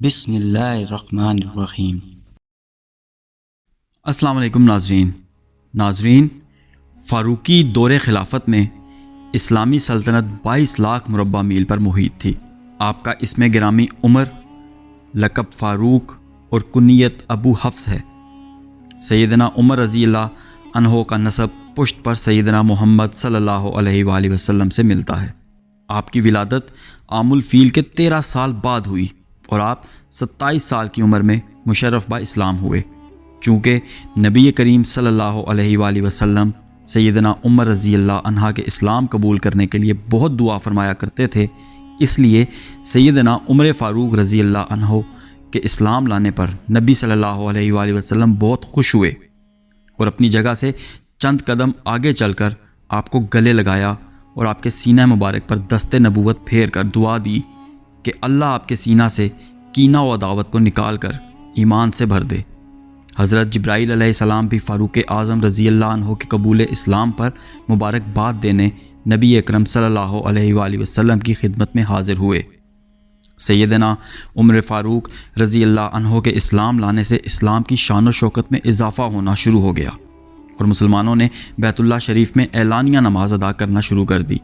بسم اللہ الرحمن الرحیم۔ السلام علیکم ناظرین، فاروقی دور خلافت میں اسلامی سلطنت 22 لاکھ مربع میل پر محیط تھی۔ آپ کا اسم گرامی عمر، لقب فاروق اور کنیت ابو حفص ہے۔ سیدنا عمر رضی اللہ عنہ کا نسب پشت پر سیدنا محمد صلی اللہ علیہ وآلہ وسلم سے ملتا ہے۔ آپ کی ولادت عام الفیل کے 13 سال بعد ہوئی اور آپ 27 سال کی عمر میں مشرف با اسلام ہوئے۔ چونکہ نبی کریم صلی اللہ علیہ وآلہ وسلم سیدنا عمر رضی اللہ عنہ کے اسلام قبول کرنے کے لیے بہت دعا فرمایا کرتے تھے، اس لیے سیدنا عمر فاروق رضی اللہ عنہ کے اسلام لانے پر نبی صلی اللہ علیہ وآلہ وسلم بہت خوش ہوئے اور اپنی جگہ سے چند قدم آگے چل کر آپ کو گلے لگایا اور آپ کے سینہ مبارک پر دست نبوت پھیر کر دعا دی کہ اللہ آپ کے سینہ سے کینہ و عداوت کو نکال کر ایمان سے بھر دے۔ حضرت جبرائیل علیہ السلام بھی فاروق اعظم رضی اللہ عنہ کے قبول اسلام پر مبارکباد دینے نبی اکرم صلی اللہ علیہ وآلہ وسلم کی خدمت میں حاضر ہوئے۔ سیدنا عمر فاروق رضی اللہ عنہ کے اسلام لانے سے اسلام کی شان و شوکت میں اضافہ ہونا شروع ہو گیا اور مسلمانوں نے بیت اللہ شریف میں اعلانیہ نماز ادا کرنا شروع کر دی۔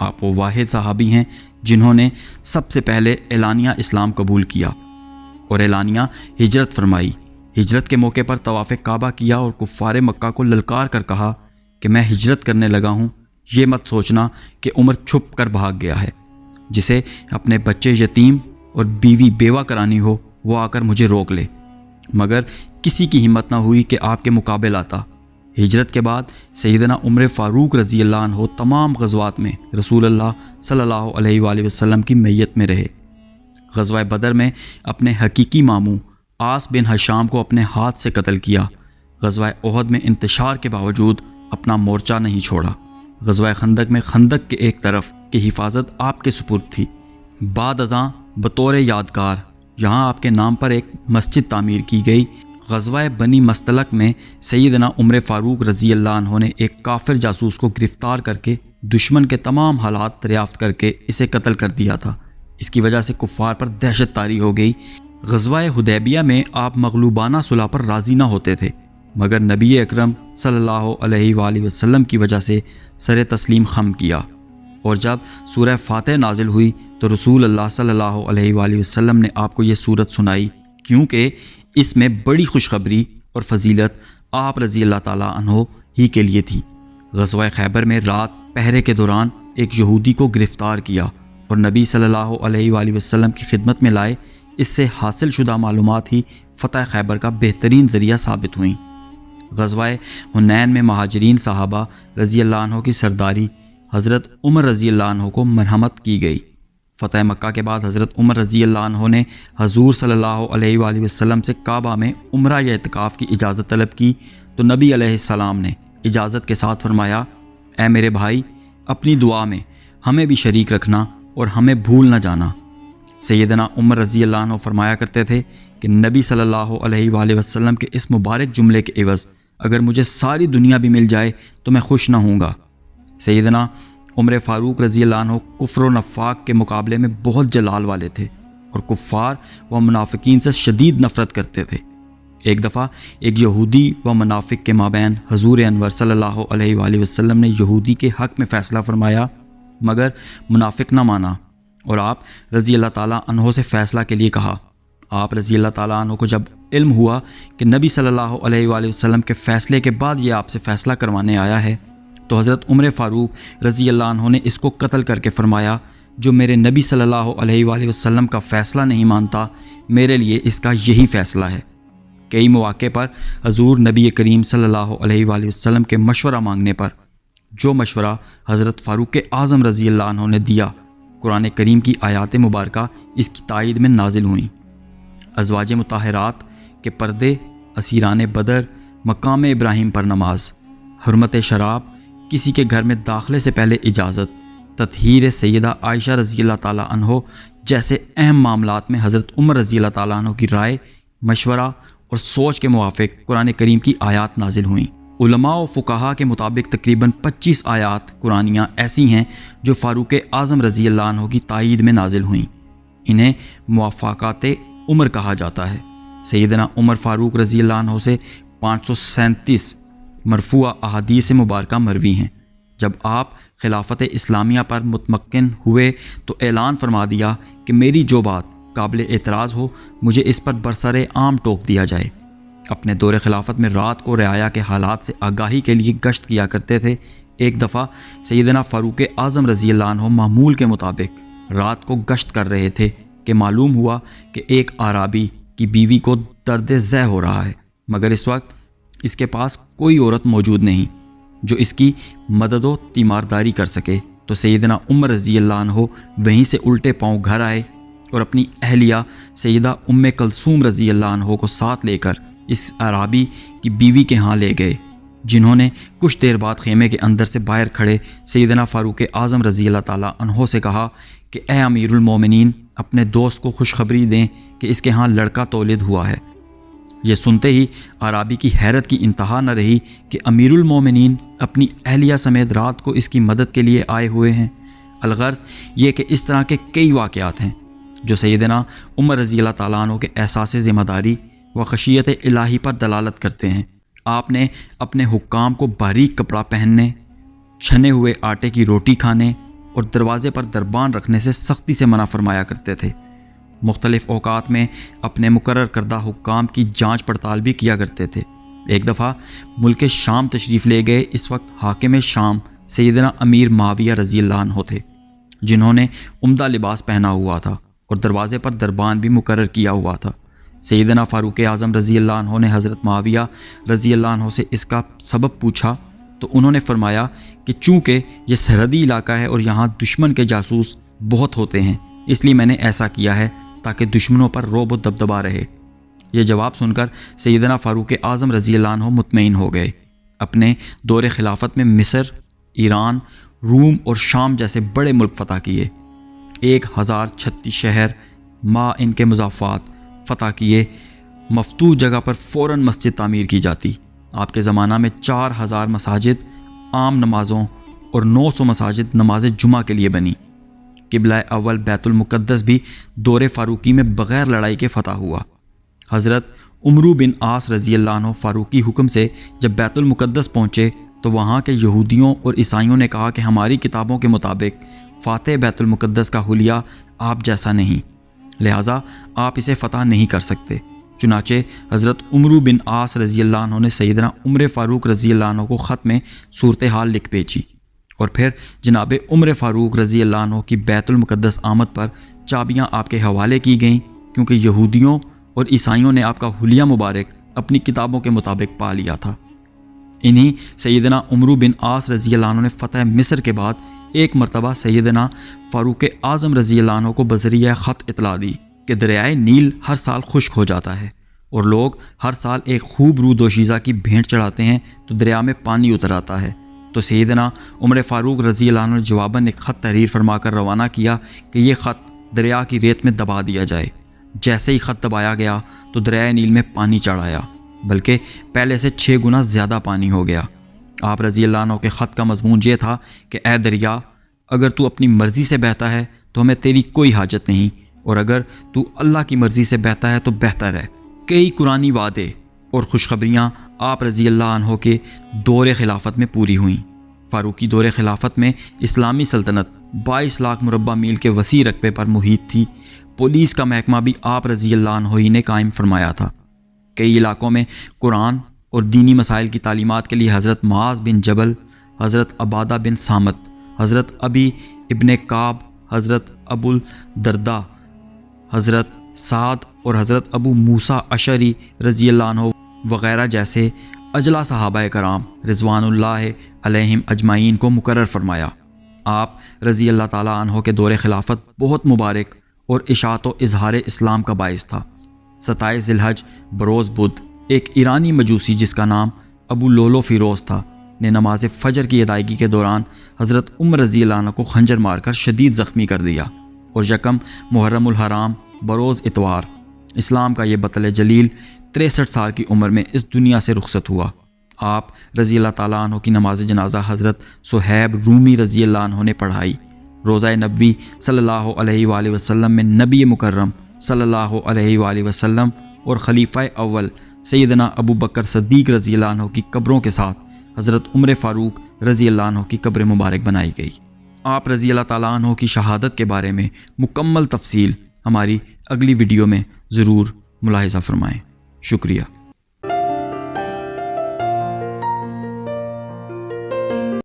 آپ وہ واحد صحابی ہیں جنہوں نے سب سے پہلے اعلانیہ اسلام قبول کیا اور اعلانیہ ہجرت فرمائی۔ ہجرت کے موقع پر طواف کعبہ کیا اور کفار مکہ کو للکار کر کہا کہ میں ہجرت کرنے لگا ہوں، یہ مت سوچنا کہ عمر چھپ کر بھاگ گیا ہے، جسے اپنے بچے یتیم اور بیوی بیوہ کرانی ہو وہ آ کر مجھے روک لے۔ مگر کسی کی ہمت نہ ہوئی کہ آپ کے مقابل آتا۔ ہجرت کے بعد سیدنا عمر فاروق رضی اللہ عنہ تمام غزوات میں رسول اللہ صلی اللہ علیہ وآلہ وسلم کی معیت میں رہے۔ غزوہ بدر میں اپنے حقیقی ماموں عاص بن ہشام کو اپنے ہاتھ سے قتل کیا۔ غزوہ احد میں انتشار کے باوجود اپنا مورچہ نہیں چھوڑا۔ غزوہ خندق میں خندق کے ایک طرف کی حفاظت آپ کے سپرد تھی۔ بعد ازاں بطور یادگار یہاں آپ کے نام پر ایک مسجد تعمیر کی گئی۔ غزوہ بنی مستلق میں سیدنا عمر فاروق رضی اللہ عنہ نے ایک کافر جاسوس کو گرفتار کر کے دشمن کے تمام حالات دریافت کر کے اسے قتل کر دیا تھا۔ اس کی وجہ سے کفار پر دہشت طاری ہو گئی۔ غزوہ حدیبیہ میں آپ مغلوبانہ صلح پر راضی نہ ہوتے تھے، مگر نبی اکرم صلی اللہ علیہ وآلہ وسلم کی وجہ سے سر تسلیم خم کیا، اور جب سورہ فاتح نازل ہوئی تو رسول اللہ صلی اللہ علیہ وآلہ وسلم نے آپ کو یہ سورت سنائی، کیونکہ اس میں بڑی خوشخبری اور فضیلت آپ رضی اللہ تعالیٰ عنہ ہی کے لیے تھی۔ غزوہ خیبر میں رات پہرے کے دوران ایک یہودی کو گرفتار کیا اور نبی صلی اللہ علیہ وآلہ وسلم کی خدمت میں لائے۔ اس سے حاصل شدہ معلومات ہی فتح خیبر کا بہترین ذریعہ ثابت ہوئیں۔ غزوہ حنین میں مہاجرین صحابہ رضی اللہ عنہ کی سرداری حضرت عمر رضی اللہ عنہ کو مرحمت کی گئی۔ فتح مکہ کے بعد حضرت عمر رضی اللہ عنہ نے حضور صلی اللہ علیہ وآلہ وسلم سے کعبہ میں عمرہ یا اعتکاف کی اجازت طلب کی تو نبی علیہ السلام نے اجازت کے ساتھ فرمایا، اے میرے بھائی، اپنی دعا میں ہمیں بھی شریک رکھنا اور ہمیں بھول نہ جانا۔ سیدنا عمر رضی اللہ عنہ فرمایا کرتے تھے کہ نبی صلی اللہ علیہ وآلہ وسلم کے اس مبارک جملے کے عوض اگر مجھے ساری دنیا بھی مل جائے تو میں خوش نہ ہوں گا۔ سیدنا عمر فاروق رضی اللہ عنہ کفر و نفاق کے مقابلے میں بہت جلال والے تھے اور کفار و منافقین سے شدید نفرت کرتے تھے۔ ایک دفعہ ایک یہودی و منافق کے مابین حضور انور صلی اللہ علیہ وآلہ وسلم نے یہودی کے حق میں فیصلہ فرمایا، مگر منافق نہ مانا اور آپ رضی اللہ تعالیٰ عنہ سے فیصلہ کے لیے کہا۔ آپ رضی اللہ تعالیٰ عنہ کو جب علم ہوا کہ نبی صلی اللہ علیہ وآلہ وسلم کے فیصلے کے بعد یہ آپ سے فیصلہ کروانے آیا ہے تو حضرت عمر فاروق رضی اللہ عنہ نے اس کو قتل کر کے فرمایا، جو میرے نبی صلی اللہ علیہ وآلہ وسلم کا فیصلہ نہیں مانتا، میرے لیے اس کا یہی فیصلہ ہے۔ کئی مواقع پر حضور نبی کریم صلی اللہ علیہ وآلہ وسلم کے مشورہ مانگنے پر جو مشورہ حضرت فاروق اعظم رضی اللہ عنہ نے دیا، قرآن کریم کی آیات مبارکہ اس کی تائید میں نازل ہوئیں۔ ازواج مطہرات کے پردے، اسیران بدر، مقام ابراہیم پر نماز، حرمت شراب، کسی کے گھر میں داخلے سے پہلے اجازت، تطہیر سیدہ عائشہ رضی اللہ تعالیٰ عنہ جیسے اہم معاملات میں حضرت عمر رضی اللہ تعالیٰ عنہ کی رائے، مشورہ اور سوچ کے موافق قرآن کریم کی آیات نازل ہوئیں۔ علماء و فقہا کے مطابق تقریباً 25 آیات قرآنیہ ایسی ہیں جو فاروق اعظم رضی اللہ عنہ کی تائید میں نازل ہوئیں۔ انہیں موافقات عمر کہا جاتا ہے۔ سیدنا عمر فاروق رضی اللہ عنہ سے 537 مرفوع احادیث مبارکہ مروی ہیں۔ جب آپ خلافت اسلامیہ پر متمکن ہوئے تو اعلان فرما دیا کہ میری جو بات قابل اعتراض ہو مجھے اس پر برسر عام ٹوک دیا جائے۔ اپنے دور خلافت میں رات کو رعایا کے حالات سے آگاہی کے لیے گشت کیا کرتے تھے۔ ایک دفعہ سیدنا فاروق اعظم رضی اللہ عنہ معمول کے مطابق رات کو گشت کر رہے تھے کہ معلوم ہوا کہ ایک اعرابی کی بیوی کو درد ذہ ہو رہا ہے، مگر اس وقت اس کے پاس کوئی عورت موجود نہیں جو اس کی مدد و تیمارداری کر سکے۔ تو سیدنا عمر رضی اللہ عنہ وہیں سے الٹے پاؤں گھر آئے اور اپنی اہلیہ سیدہ ام کلثوم رضی اللہ عنہ کو ساتھ لے کر اس اعرابی کی بیوی کے ہاں لے گئے، جنہوں نے کچھ دیر بعد خیمے کے اندر سے باہر کھڑے سیدنا فاروق اعظم رضی اللہ تعالیٰ عنہ سے کہا کہ اے امیر المومنین، اپنے دوست کو خوشخبری دیں کہ اس کے ہاں لڑکا تولد ہوا ہے۔ یہ سنتے ہی اعرابی کی حیرت کی انتہا نہ رہی کہ امیر المومنین اپنی اہلیہ سمیت رات کو اس کی مدد کے لیے آئے ہوئے ہیں۔ الغرض یہ کہ اس طرح کے کئی واقعات ہیں جو سیدنا عمر رضی اللہ تعالیٰ عنہ کے احساس ذمہ داری و خشیت الہی پر دلالت کرتے ہیں۔ آپ نے اپنے حکام کو باریک کپڑا پہننے، چھنے ہوئے آٹے کی روٹی کھانے اور دروازے پر دربان رکھنے سے سختی سے منع فرمایا کرتے تھے۔ مختلف اوقات میں اپنے مقرر کردہ حکام کی جانچ پڑتال بھی کیا کرتے تھے۔ ایک دفعہ ملک شام تشریف لے گئے۔ اس وقت حاکم شام سیدنا امیر معاویہ رضی اللہ عنہ تھے، جنہوں نے عمدہ لباس پہنا ہوا تھا اور دروازے پر دربان بھی مقرر کیا ہوا تھا۔ سیدنا فاروق اعظم رضی اللہ عنہ نے حضرت معاویہ رضی اللہ عنہ سے اس کا سبب پوچھا تو انہوں نے فرمایا کہ چونکہ یہ سرحدی علاقہ ہے اور یہاں دشمن کے جاسوس بہت ہوتے ہیں، اس لیے میں نے ایسا کیا ہے تاکہ دشمنوں پر رعب و دبدبہ رہے۔ یہ جواب سن کر سیدنا فاروق اعظم رضی اللہ عنہ مطمئن ہو گئے۔ اپنے دور خلافت میں مصر، ایران، روم اور شام جیسے بڑے ملک فتح کیے۔ 1036 شہر ما ان کے مضافات فتح کیے۔ مفتوح جگہ پر فوراً مسجد تعمیر کی جاتی۔ آپ کے زمانہ میں 4000 مساجد عام نمازوں اور 900 مساجد نماز جمعہ کے لیے بنی۔ قبلہ اول بیت المقدس بھی دور فاروقی میں بغیر لڑائی کے فتح ہوا۔ حضرت عمرو بن عاص رضی اللہ عنہ فاروقی حکم سے جب بیت المقدس پہنچے تو وہاں کے یہودیوں اور عیسائیوں نے کہا کہ ہماری کتابوں کے مطابق فاتح بیت المقدس کا حلیہ آپ جیسا نہیں، لہٰذا آپ اسے فتح نہیں کر سکتے۔ چنانچہ حضرت عمرو بن عاص رضی اللہ عنہ نے سیدنا عمر فاروق رضی اللہ عنہ کو خط میں صورتحال لکھ بھیجی اور پھر جناب عمر فاروق رضی اللہ عنہ کی بیت المقدس آمد پر چابیاں آپ کے حوالے کی گئیں، کیونکہ یہودیوں اور عیسائیوں نے آپ کا حلیہ مبارک اپنی کتابوں کے مطابق پا لیا تھا۔ انہی سیدنا عمرو بن عاص رضی اللہ عنہ نے فتح مصر کے بعد ایک مرتبہ سیدنا فاروق اعظم رضی اللہ عنہ کو بذریعہ خط اطلاع دی کہ دریائے نیل ہر سال خشک ہو جاتا ہے اور لوگ ہر سال ایک خوب رو دوشیزہ کی بھینٹ چڑھاتے ہیں تو دریا میں پانی اتر آتا ہے۔ تو سیدنا عمر فاروق رضی اللہ عنہ نے جواباً ایک خط تحریر فرما کر روانہ کیا کہ یہ خط دریا کی ریت میں دبا دیا جائے۔ جیسے ہی خط دبایا گیا تو دریائے نیل میں پانی چڑھ آیا، بلکہ پہلے سے 6 گنا زیادہ پانی ہو گیا۔ آپ رضی اللہ عنہ کے خط کا مضمون یہ تھا کہ اے دریا، اگر تو اپنی مرضی سے بہتا ہے تو ہمیں تیری کوئی حاجت نہیں، اور اگر تو اللہ کی مرضی سے بہتا ہے تو بہتر ہے۔ کئی قرآنی وعدے اور خوشخبریاں آپ رضی اللہ عنہ کے دور خلافت میں پوری ہوئیں۔ فاروقی دور خلافت میں اسلامی سلطنت 22 لاکھ مربع میل کے وسیع رقبے پر محیط تھی۔ پولیس کا محکمہ بھی آپ رضی اللہ عنہ ہی نے قائم فرمایا تھا۔ کئی علاقوں میں قرآن اور دینی مسائل کی تعلیمات کے لیے حضرت معاذ بن جبل، حضرت عبادہ بن صامت، حضرت ابی ابن کعب، حضرت ابو الدرداء، حضرت سعد اور حضرت ابو موسیٰ اشعری رضی اللہ عنہ وغیرہ جیسے اجلا صحابہ کرام رضوان اللہ علیہم اجمعین کو مقرر فرمایا۔ آپ رضی اللہ تعالیٰ عنہ کے دور خلافت بہت مبارک اور اشاعت و اظہار اسلام کا باعث تھا۔ 27 ذی الحج بروز بدھ ایک ایرانی مجوسی جس کا نام ابو لولو فیروز تھا نے نماز فجر کی ادائیگی کے دوران حضرت عمر رضی اللہ عنہ کو خنجر مار کر شدید زخمی کر دیا، اور یکم محرم الحرام بروز اتوار اسلام کا یہ بطل جلیل 63 سال کی عمر میں اس دنیا سے رخصت ہوا۔ آپ رضی اللہ تعالیٰ عنہ کی نماز جنازہ حضرت صہیب رومی رضی اللہ عنہ نے پڑھائی۔ روضہ نبوی صلی اللہ علیہ وآلہ وسلم میں نبی مکرم صلی اللہ علیہ وآلہ وسلم اور خلیفہ اول سیدنا ابو بکر صدیق رضی اللہ عنہ کی قبروں کے ساتھ حضرت عمر فاروق رضی اللہ عنہ کی قبر مبارک بنائی گئی۔ آپ رضی اللہ تعالیٰ عنہ کی شہادت کے بارے میں مکمل تفصیل ہماری اگلی ویڈیو میں ضرور ملاحظہ فرمائیں۔ شکریہ۔